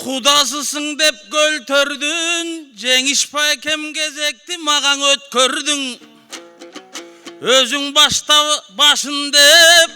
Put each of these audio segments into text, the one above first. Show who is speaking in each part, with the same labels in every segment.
Speaker 1: Kudasısın dep göltördün, Jеңишбай kem gezekti magan ötkördün. Özün başın dep,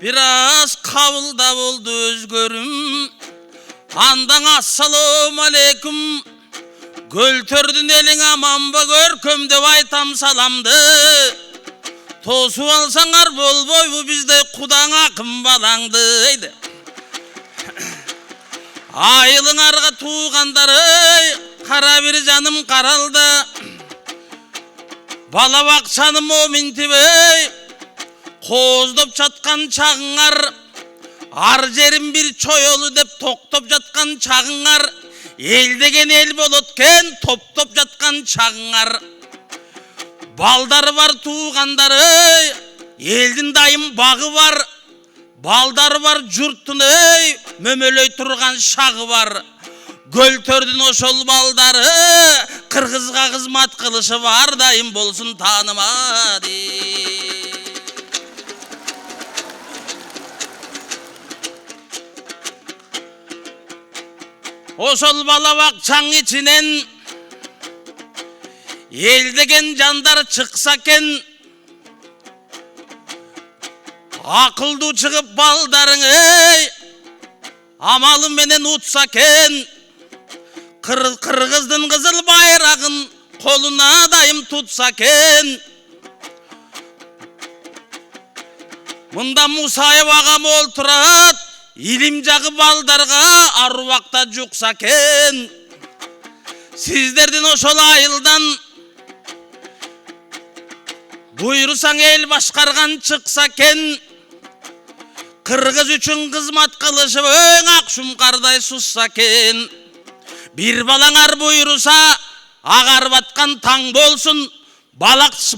Speaker 1: biraz kavılda oldu özgörüm. Andan assalamu aleyküm, göltördün elin aman ba görküm dep aytam salamdı. Tosu alsaňar bolboy bu bizde kudaň akym balаңdy eydi. Ayılıňarga tuğandary, kara bir canım karaldı. Bala bakçany momintibey, kozdop çatkan çağıňar. Ar jerim bir çoyolu dep toktop jatkan çağıňar. El degen el bolotken toptop jatkan çağıňar. Balдар var tuğandary, eldin dayım bağı var. Balдар var jurttun ey, mömölöy turgan şağı var. Göltördün oşol baldары, kırgızga kızmat kılışı var. Dayım bolsun tanımady. Oşol bala bakçaň içinen el degen jandar çıksa ken, akıldı çıkıp baldarın ey, amalı menen utsa ken, kırgızdın kızıl bayrağın koluna dayım tutsa ken. Munda Musayev agam olturat, ilim jagı baldarga arubakta juksa ken. Sizlerden oşol ayıldan buyursaň el başkargan çıksa ken, kırgız üçün kızmat kılışı öň akşum karday sussa ken. Bir balaňar buyursa agar batkan taң bolsun,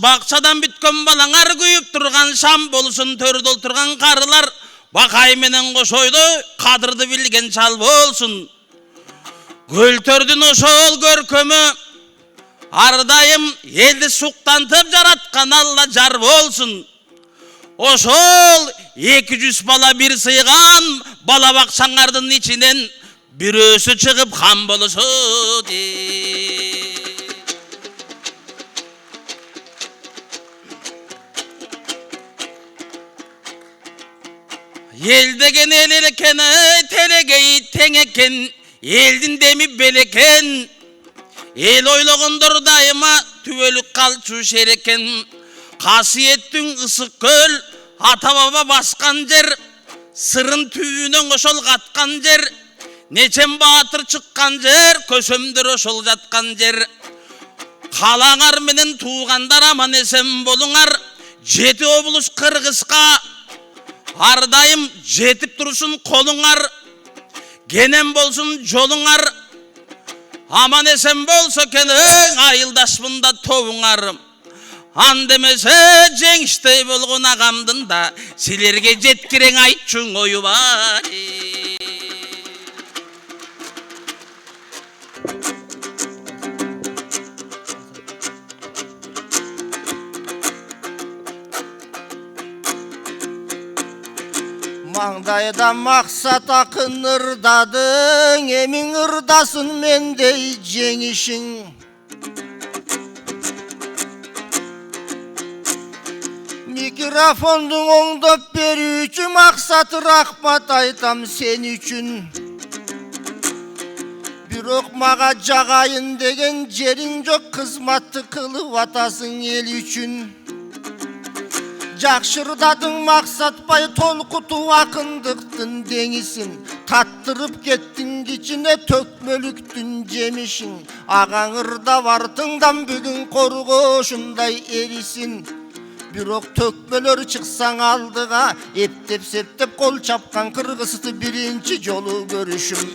Speaker 1: bakçadan bitken balaňar güýüp turgan şam bolsun. Törde olturgan karılar bakay menen koşoydu, kadırdı bilgen çal bolsun. Göltördün oşol görkömü, ardayım eldi suktantıp jaratkan Allah jar bolsun. Oşol 200 bala bir sıygan, bala bakçaňardın içinden bir ösü çıkıp ham boluşu de. El degen el eleken, telegeyi teň eken, eldin demi beleken. El oylogondur dayıma tübölük kalçu şereken. Kasiyettin ısık köl, ata baba baskan jer, sırın tüyünen oşol katkan jer. Neçen batır çıkkan jer, kösömdür oşol jatkan jer. Kalaňar menen tuğandar aman esen boluňar. Jeti obulus Kırgızga, ardayım jetip dursun koluňar. Genem bolsun joluňar. Aman esen bolsa keneň ayıldaşmynda tobuňar. Andemese Jеңişbay bolgun agamdın da silerge jetkireň aytçuň oyu bar.
Speaker 2: Mangdayda maksat akın ırdadyň, emiň ırdasın mendey jеңişiň. Mikrofonduň oňdop berүүçü maksat rahmat aytam sen üçün. Birok maga jagayın degen jeriň jok, kızmatty kılıp atasyň el üçün. Jakşırdadyň maksatbay tolkutup akındyktyn deňisin, tattırıp kettiň içine tökmölüktün jemişiň. Agaň ırda bartyňdan bugün korgoşunday erisin. Birok tökmölör çıksaň aldyga, eptep septep kol çapkan Kırgızdy birinci jolu görüşüm.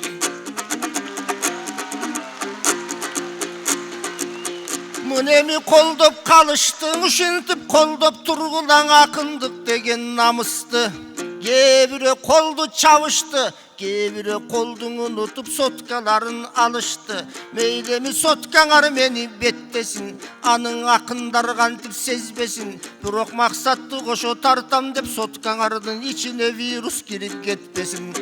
Speaker 2: Münemi koldop kalyşdyň, üşentip koldop turgulan akındyk degen namysty. кээ бирөө колду чабышты, кээ бирөө колдун унутуп соткаларын алышты. Мейлеми соткаңар мени беттесин, анын акындар кантип сезбесин, бирок максатты кошо тартам деп соткаңардын ичине вирус кирип кетпесин.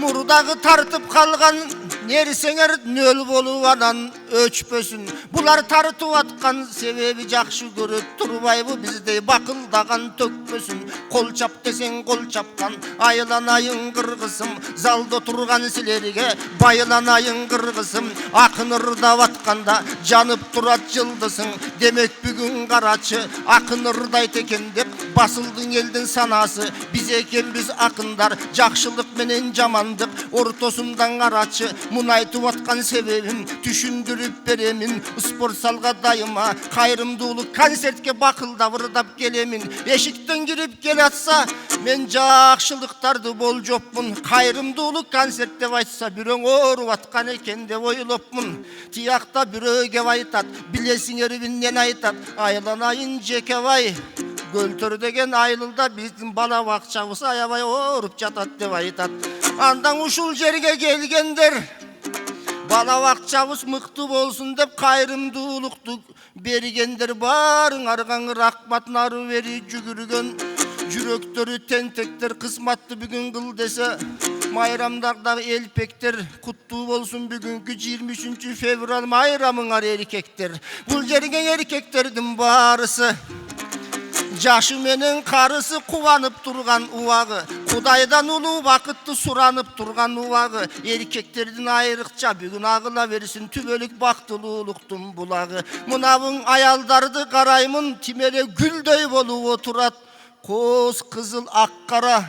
Speaker 2: Мурдагы тартып калган нерсеңер нөл болуп анан өчпөсүн. Булар тартып аткан себеби жакшы көрөт турбайбы, биздей бакылдаган төкпөсүн. Кол чап десең кол чапкан, айланайын кыргызым, залда турган силерге байланайын кыргызым. Акын ырдап атканда жанып турат жылдысың, демек бүгүн карачы акын ырдайт экен деп басылдың элдин санасы. Биз экенбиз акындар, жакшылык менен жамандык ортосундан карачы. Муну айтып аткан себебим түшүндүрүп беремин. Спорт залга дайыма кайрымдуулук концертке бакылдап ырдап келемин. Эшиктен кирип келатса мен жакшылыктарды болжопмун. Кайрымдуулук концерт деп айтса бирөөң ооруп аткан экен деп ойлопмун. Тиякта бирөө кеп айтат, билесиңер эмнени айтат, айланайын жекебай. Көлтөр деген айылда биздин бала бакчабыз аябай ооруп жатат деп айтат. Андан ушул жерге келгендер бала бакчабыз мыкты болсун деп кайрымдуулукту бергендер баарыңарга рахмат нары бери жүгүргөн жүрөктөрү тентектер кызматты бүгүн кыл десе майрамдагы элпектер куттуу болсун бүгүнкү 23 февраль майрамыңар эркектер. Бул жерге эркектердин баарысы жашы менен карысы кубанып турган убагы, Кудайдан улуу бакытты суранып турган убагы. Эркектердин айрыкча бүгүн агыла берсин түбөлүк бактылуулуктун булагы. Мунабың аялдарды караймын, тимеле гүлдөй болуп отурат, коз кызыл ак кара.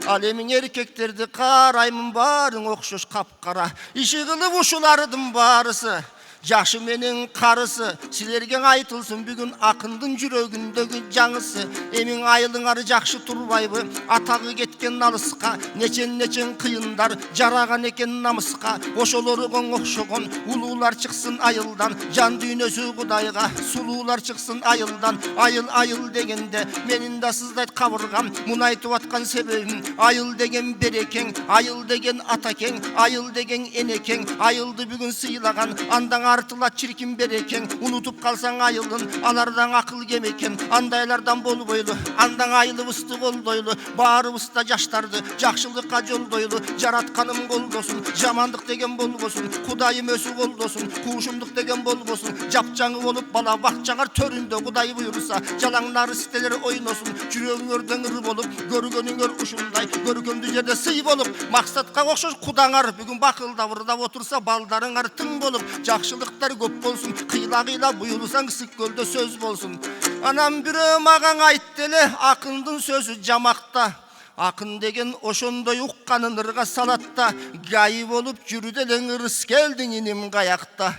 Speaker 2: Ал эми эркектерди караймын, баарың окшош капкара. Иши кылып ушулардын баарысы жашы менен карысы силерге айтылсын бүгүн акындын жүрөгүндөгү жаңысы. Эмиң айылыңар жакшы турбайбы, атагы кеткен алыска, нечен кыйындар жараган экен намыска. Ошолорго окшогон улуулар чыксын айылдан, жан дүйнөсү Кудайга сулуулар чыксын айылдан. Айыл дегенде менин да сыздайт кабыргам, муну айтып аткан себебим айыл деген берекең, айыл деген атакең, айыл деген энекең. Айылды бүгүн сыйлаган андан артыла чиркин берекең. Унутуп калсаң айылын, алардан акыл кем экен. Андайлардан болбойлу, андан айылыбызды колдойлу. Баарыбыз да жаштарды жакшылыкка жолдойлу. Жаратканым колдосун, жамандык деген болбосун. Кудайым өсү колдосун, куушумдук деген болбосун. Жапжаңы болуп бала бакчаңар төрүндө Кудай буйруса, жалаңнары сителер ойносун. Жүрөгүңөрдөн ыр болуп, көргөнүңөр ушундай көркөмдүү жерде сый болуп, максатка окшош кудаңар бүгүн бакылдап ырдап отурса, балдарыңар тың болуп, жакшылыктар көп болсун. Кыйла буйрусаң Ысык көлдө сөз болсун. Анам бирөө магаң айтты эле, акындын сөзү жамакта. Акын деген ошондой укканын ырга салатта. Гайы болуп жүрүп элең ырыс келдиң иним каякта.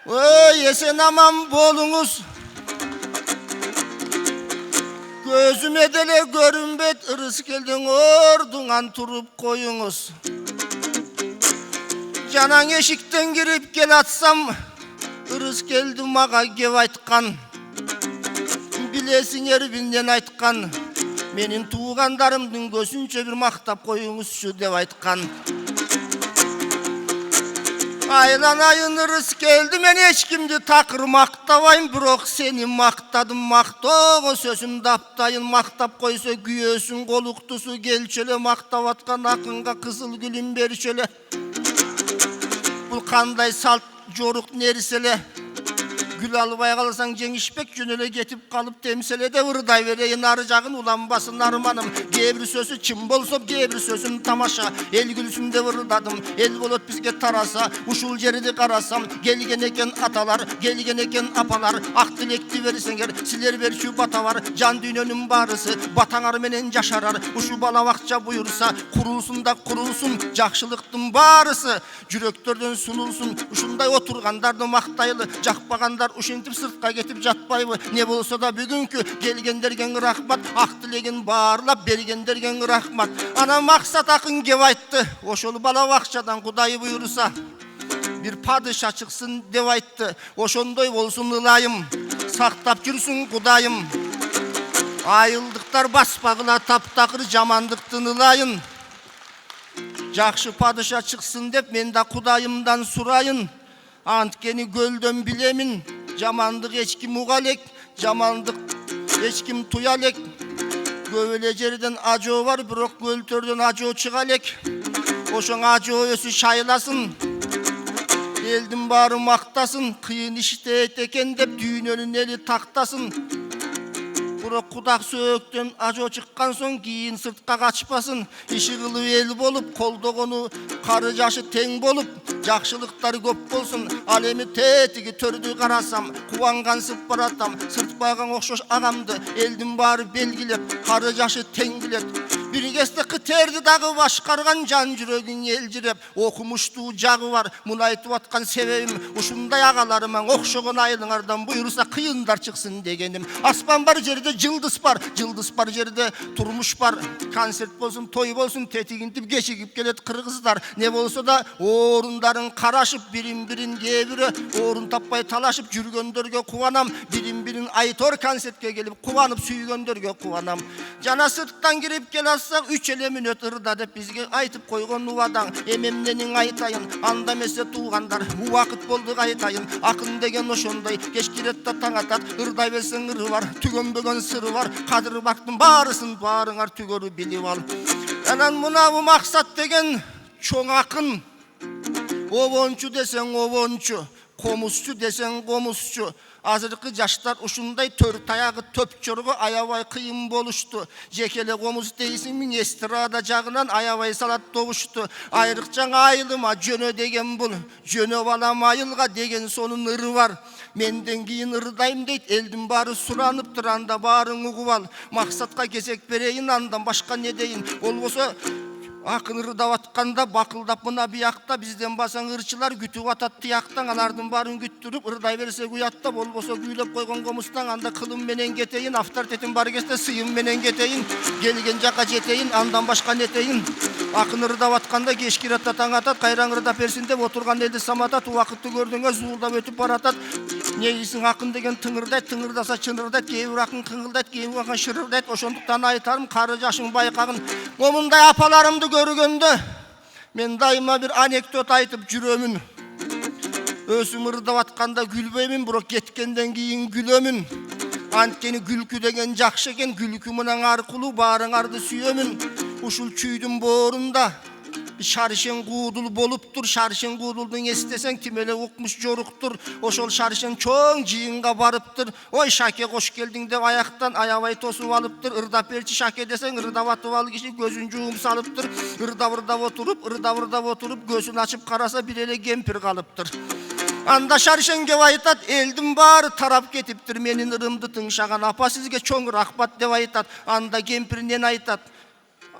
Speaker 2: Ой, эсен аман болуңуз. Көзүмө деле көрүнбөйт, ырыс келдиң ордуңан туруп коюңуз. Жанаң эшиктен кирип келатсам, ырыс келди мага кеп айткан. Билесиңер эмнени айткан, менин туугандарымдын көзүнчө бир мактап коюңузчу деп айткан. Айланайын ырыс келди, мен эч кимди такыр мактабайм, бирок сени мактадым, мактоого сөзүм таптайын. Мактап койсо күйөөсүн колуктусу, келчү эле мактап аткан акынга кызыл гүлүн берчү эле. Бул кандай салт жорук нерсе эле. Гүл албай калсаң жеңишпек жөн эле кетип калып темселеде ырдай берейин ары жагын уланбасын арманым. Кээ бир сөзү чын болсо, кээ бир сөзүм тамаша. Эл күлсүн деп ырдадым, эл болот бизге тараса. Ушул жерди карасам, келген экен аталар, келген экен апалар. Ак тилекти берсеңер, силер берчү бата бар. Жан дүйнөнүн баарысы батаңар менен жашарар. Ушул бала бакча буйруса, курулсун да курулсун, жакшылыктын баарысы жүрөктөрдөн сунулсун. Ушундай отургандарды мактайлы, жакпагандар ушинтип сыртка кетип жатпайбы? Не болсо да бүгүнкү келгендерге рахмат, ак тилегин баарлап бергендерге рахмат. Ана максат акын кеп айтты, ошол бала бакчадан Кудай буйруса бир падыша чыксын деп айтты. Ошондой болсун ылайым, сактап жүрсүн Кудайым. Айылдык жамандыктар баспагыла таптакыр жамандыктын ылайын. Жакшы падыша чыксын деп мен да Кудайымдан сурайын. Анткени көлдөн билемин, жамандык эч ким уга элек, жамандык эч ким туя элек. Көп эле жерден ажоо бар, бирок көлтөрдөн ажоо чыга элек. Ошоң ажоо өсү шайласын, элдин баары мактасын, кыйын иштейт экен деп дүйнөнүн эли тактасын. Бирок кудак сөөктөн ажоо чыккан соң кийин сыртка качпасын. Иши кылып эл болуп, колдогону кары жашы тең болуп, жакшылыктар көп болсун. Ал эми тетиги төрдү карасам, кубангансып баратам. Сыртпаган окшош агамды элдин баары белгилеп, кары жашы тең билет. Бир кезде кытерди дагы башкарган жан жүрөгүн элжиреп. Окумуштуу жагы бар, муну айтып аткан себебим ушундай агаларыма окшогон айылыңардан буйруса кыйындар чыксын дегеним. Аспан бар жерде жылдыз бар жерде турмуш бар. Концерт болсун, той болсун, тетигинтип кечигип келет кыргыздар. Не болсо да орундарын карашып, бирин-бирин кээ-бири орун таппай талашып жүргөндөргө кубанам. Бирин-бирин айтор концертке келип кубанып сүйгөндөргө кубанам. Жана сырттан кирип келасак 3 эле мүнөт ырда деп бизге айтып койгон убадаң. Эмемненин айтайын, анда эмесе туугандар, убакыт болду айтайын. Акын деген ошондой, кеч кирет да таң атат. Ырдай берсең ыры бар, түгөнбөгөн сыры бар. Кадыр бактын баарысын баарыңар түгөрүп билип ал. Анан мынабу максат деген чоң акын. Обончу десең обончу, комузчу десең комузчу. Азыркы жаштар ушундай төр таягы төп чорго аябай кыйын болушту. Жекеле комуз дейсиң миң эстрада жагынан аябай салат добушту. Айрыкча айылыма жөнө деген бул, жөнө балам айылга деген сонун ыры бар. Менден кийин ырдайм дейт, элдин баары суранып туранда баарын угуп ал. Максатка кезек берейин, андан башка не дейин? Болбосо акын ырдап атканда бакылдап мына биякта бизден басаң ырчылар күтүп атат тияктан. Алардын баарын күттүрүп ырдай берсек уятта, болбосо күйлөп койгон комуздан анда кылым менен кетейин, авторитетим бар кезде сыйым менен кетейин, келген жака жетейин, андан башка нетейин. Акын ырдап атканда кеш кирет таң атат, кайраң ырдап берсин деп отурган элди саматат. Убакытты көрдүңө зуулдап өтүп баратат. Негисиң акын деген тыңырдайт, тыңырдаса чынырдайт, кээ бир акын кыңылдайт, кээ бир акын шырырдайт. Ошондуктан айтарым, кары жашың байкагын. Момундай апаларымды көргөндө мен дайыма бир анекдот айтып жүрөмүн. Өзүм ырдап атканда күлбөймүн, бирок кеткенден кийин күлөмүн. Анткени күлкү деген жакшы экен, күлкү менен аркылуу баарыңарды сүйөмүн. Ушул чүйдүн боорунда шаршен куудул болуптур. Шаршен куудулдун эстесең ким эле укмуш жоруктур. Ошол шаршен чоң жыйынга барыптыр. Ой Шаке кош келдиң деп аяктан аябай тосуп алыптыр. Ырдап берчи Шаке десең ырдап атып ал киши көзүн жуум салыптыр. Ырдап отуруп көзүн ачып караса бир эле кемпир калыптыр. Анда шаршен кеп айтат, элдин баары тарап кетиптир, менин ырымды тыңшаган апа сизге чоң рахмат деп айтат. Анда кемпир нен айтат?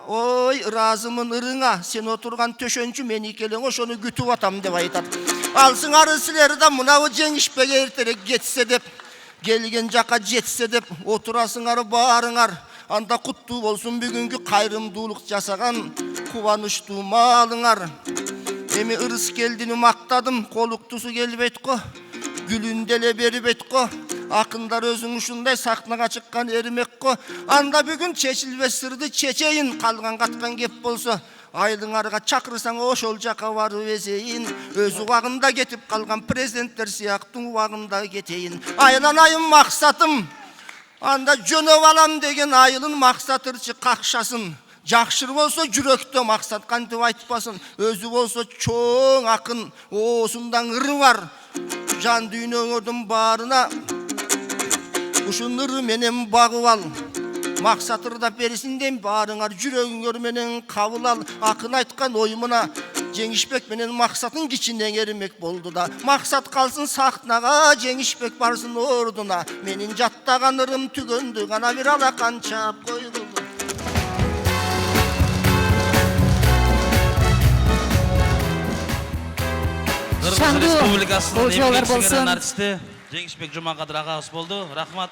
Speaker 2: Ой, ыраазымын ырыңа, сен отурган төшөнчү меники элең, ошону күтүп атам деп айтат. Алсыңар силер да мынабу жеңишпек эртерээк кетсе деп, келген жака жетсе деп отурасыңар баарыңар. Анда куттуу болсун бүгүнкү кайрымдуулук жасаган кубанычтуу маалыңар. Эми ырыс келдини мактадым, колуктусу келбейт го, гүлүн деле бербейт го. Акындар өзүң ушундай сахнага чыккан эрмек го. Анда бүгүн чечилбес сырды чечейин, калган каткан кеп болсо айылыңарга чакырсаң ошол жака барып эзейин. Өз убагында кетип калган президенттер сыяктуу убагында кетейин. Айланайын максатым, анда жөнөп алам деген айылын максатырчы какшасын. Жакшыр болсо жүрөктө максат кантип айтпасын. Өзү болсо чоң акын, оосундан ыры бар. Жан дүйнөңөрдүн баарына ушун ыры менен багып ал. Максат ырдап берсин дейм, баарыңар жүрөгүңөр менен кабыл ал. Акын айткан ой мына Жеңишбек менен максатын кичинен эрмек болду да. Максат калсын сахнага, Жеңишбек барсын ордуна. Менин жаттаган ырым түгөндү, гана бир алакан чаап койгулду.
Speaker 1: Кыргыз Республикасынын эмгек сиңирген артисти Жеңишбек Жумакадыр агабыз болду. Рахмат.